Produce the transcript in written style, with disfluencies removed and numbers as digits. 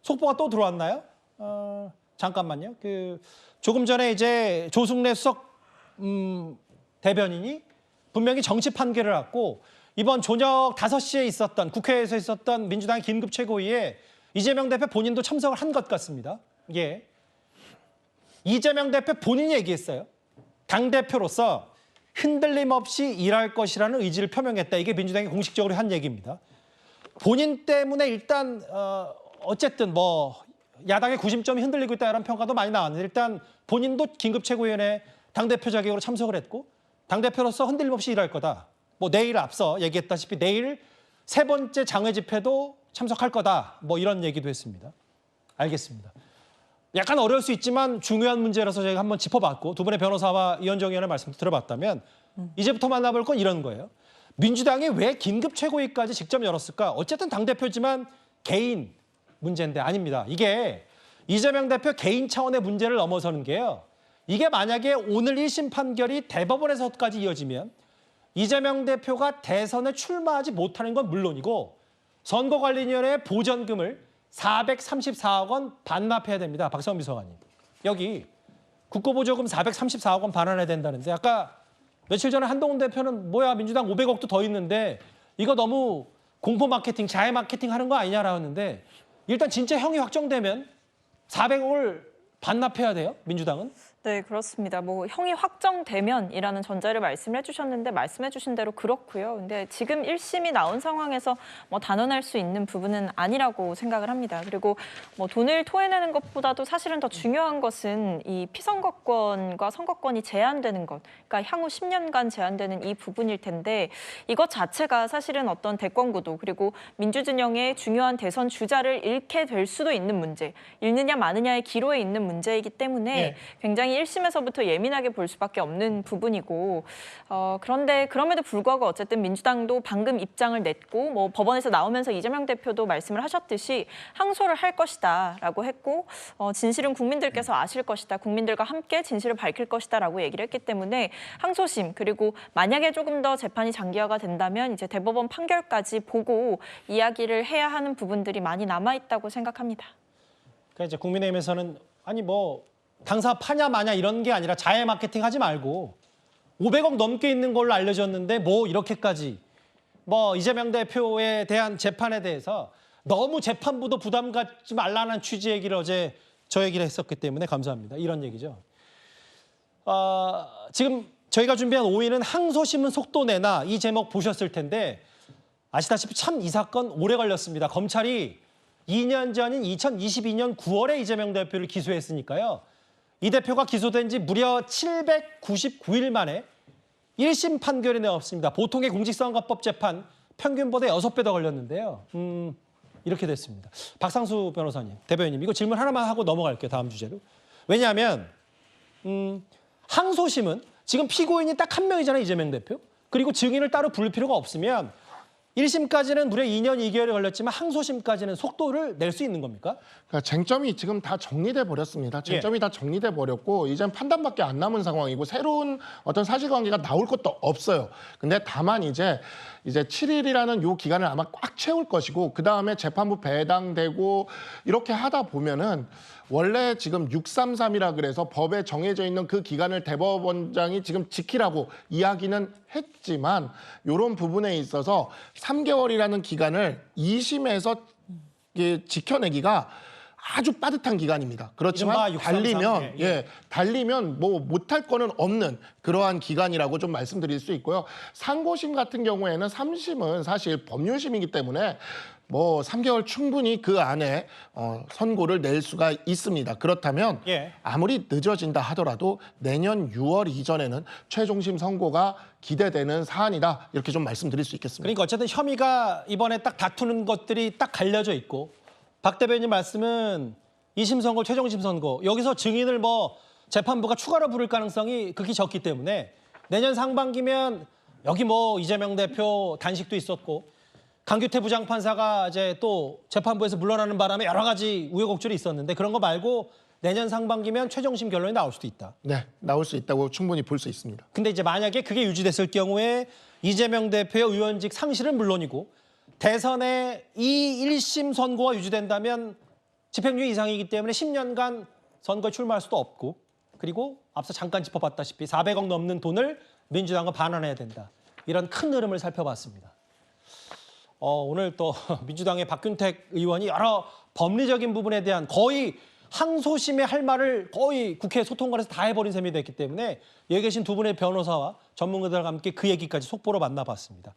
속보가 또 들어왔나요? 잠깐만요. 조금 전에 이제 조승래 수석 대변인이 분명히 정치 판결을 했고 이번 저녁 5시에 있었던 국회에서 있었던 민주당 긴급 최고위에 이재명 대표 본인도 참석을 한 것 같습니다. 예. 이재명 대표 본인이 얘기했어요. 당대표로서 흔들림 없이 일할 것이라는 의지를 표명했다. 이게 민주당이 공식적으로 한 얘기입니다. 본인 때문에 일단 어쨌든 뭐 야당의 구심점이 흔들리고 있다는 평가도 많이 나왔는데 일단 본인도 긴급 최고위원회 당대표 자격으로 참석을 했고 당대표로서 흔들림 없이 일할 거다. 뭐 내일 앞서 얘기했다시피 내일 3번째 장외 집회도 참석할 거다. 뭐 이런 얘기도 했습니다. 알겠습니다. 약간 어려울 수 있지만 중요한 문제라서 저희가 한번 짚어봤고 두 분의 변호사와 이현정 의원의 말씀 들어봤다면 이제부터 만나볼 건 이런 거예요. 민주당이 왜 긴급 최고위까지 직접 열었을까? 어쨌든 당대표지만 개인 문제인데 아닙니다. 이게 이재명 대표 개인 차원의 문제를 넘어서는 게요. 이게 만약에 오늘 1심 판결이 대법원에서까지 이어지면 이재명 대표가 대선에 출마하지 못하는 건 물론이고 선거관리위원회의 보전금을 434억 원 반납해야 됩니다. 박성민 비서관님. 여기 국고보조금 434억 원 반환해야 된다는데 아까 며칠 전에 한동훈 대표는 뭐야 민주당 500억도 더 있는데 이거 너무 공포 마케팅, 자해 마케팅 하는 거 아니냐라고 했는데 일단 진짜 형이 확정되면 400억을 반납해야 돼요, 민주당은? 네, 그렇습니다. 뭐 형이 확정되면이라는 전제를 말씀해 주셨는데 말씀해 주신 대로 그렇고요. 근데 지금 1심이 나온 상황에서 뭐 단언할 수 있는 부분은 아니라고 생각을 합니다. 그리고 뭐 돈을 토해내는 것보다도 사실은 더 중요한 것은 이 피선거권과 선거권이 제한되는 것, 그러니까 향후 10년간 제한되는 이 부분일 텐데 이것 자체가 사실은 어떤 대권 구도 그리고 민주진영의 중요한 대선 주자를 잃게 될 수도 있는 문제, 잃느냐 마느냐의 기로에 있는 문제이기 때문에 굉장히 1심에서부터 예민하게 볼 수밖에 없는 부분이고 그런데 그럼에도 불구하고 어쨌든 민주당도 방금 입장을 냈고 뭐 법원에서 나오면서 이재명 대표도 말씀을 하셨듯이 항소를 할 것이다라고 했고 진실은 국민들께서 아실 것이다. 국민들과 함께 진실을 밝힐 것이다라고 얘기를 했기 때문에 항소심 그리고 만약에 조금 더 재판이 장기화가 된다면 이제 대법원 판결까지 보고 이야기를 해야 하는 부분들이 많이 남아 있다고 생각합니다. 그러니까 이제 국민의힘에서는 아니 뭐 당사 파냐 마냐 이런 게 아니라 자해 마케팅 하지 말고 500억 넘게 있는 걸로 알려졌는데 뭐 이렇게까지 뭐 이재명 대표에 대한 재판에 대해서 너무 재판부도 부담 갖지 말라는 취지 얘기를 어제 저 얘기를 했었기 때문에 감사합니다. 이런 얘기죠. 지금 저희가 준비한 5위는 항소심은 속도 내나 이 제목 보셨을 텐데 아시다시피 참 이 사건 오래 걸렸습니다. 검찰이 2년 전인 2022년 9월에 이재명 대표를 기소했으니까요. 이 대표가 기소된 지 무려 799일 만에 1심 판결이 나왔습니다. 보통의 공직선거법 재판 평균보다 6배 더 걸렸는데요. 이렇게 됐습니다. 박상수 변호사님, 대변인님 이거 질문 하나만 하고 넘어갈게요. 다음 주제로. 왜냐하면 항소심은 지금 피고인이 딱 한 명이잖아요. 이재명 대표. 그리고 증인을 따로 부를 필요가 없으면 1심까지는 무려 2년 2개월이 걸렸지만 항소심까지는 속도를 낼 수 있는 겁니까? 그러니까 쟁점이 지금 다 정리돼 버렸습니다. 쟁점이 다 정리돼 버렸고 이젠 판단밖에 안 남은 상황이고 새로운 어떤 사실관계가 나올 것도 없어요. 근데 다만 이제 7일이라는 요 기간을 아마 꽉 채울 것이고 그다음에 재판부 배당되고 이렇게 하다 보면은 원래 지금 633이라 그래서 법에 정해져 있는 그 기간을 대법원장이 지금 지키라고 이야기는 했지만 이런 부분에 있어서 3개월이라는 기간을 2심에서 지켜내기가 아주 빠듯한 기간입니다. 그렇지만 달리면 뭐 못할 거는 없는 그러한 기간이라고 좀 말씀드릴 수 있고요. 상고심 같은 경우에는 3심은 사실 법률심이기 때문에 뭐 3개월 충분히 그 안에 선고를 낼 수가 있습니다. 그렇다면 아무리 늦어진다 하더라도 내년 6월 이전에는 최종심 선고가 기대되는 사안이다. 이렇게 좀 말씀드릴 수 있겠습니다. 그러니까 어쨌든 혐의가 이번에 딱 다투는 것들이 딱 갈려져 있고 박 대변인 말씀은 2심 선고, 최종심 선고 여기서 증인을 뭐 재판부가 추가로 부를 가능성이 극히 적기 때문에 내년 상반기면 여기 뭐 이재명 대표 단식도 있었고 강규태 부장판사가 이제 또 재판부에서 물러나는 바람에 여러 가지 우여곡절이 있었는데 그런 거 말고 내년 상반기면 최종심 결론이 나올 수도 있다. 네, 나올 수 있다고 충분히 볼 수 있습니다. 근데 이제 만약에 그게 유지됐을 경우에 이재명 대표의 의원직 상실은 물론이고 대선의 이 1심 선고가 유지된다면 집행유예 이상이기 때문에 10년간 선거에 출마할 수도 없고 그리고 앞서 잠깐 짚어봤다시피 400억 넘는 돈을 민주당과 반환해야 된다. 이런 큰 흐름을 살펴봤습니다. 오늘 또 민주당의 박균택 의원이 여러 법리적인 부분에 대한 거의 항소심에 할 말을 거의 국회 소통관에서 다 해버린 셈이 됐기 때문에 여기 계신 두 분의 변호사와 전문가들과 함께 그 얘기까지 속보로 만나봤습니다.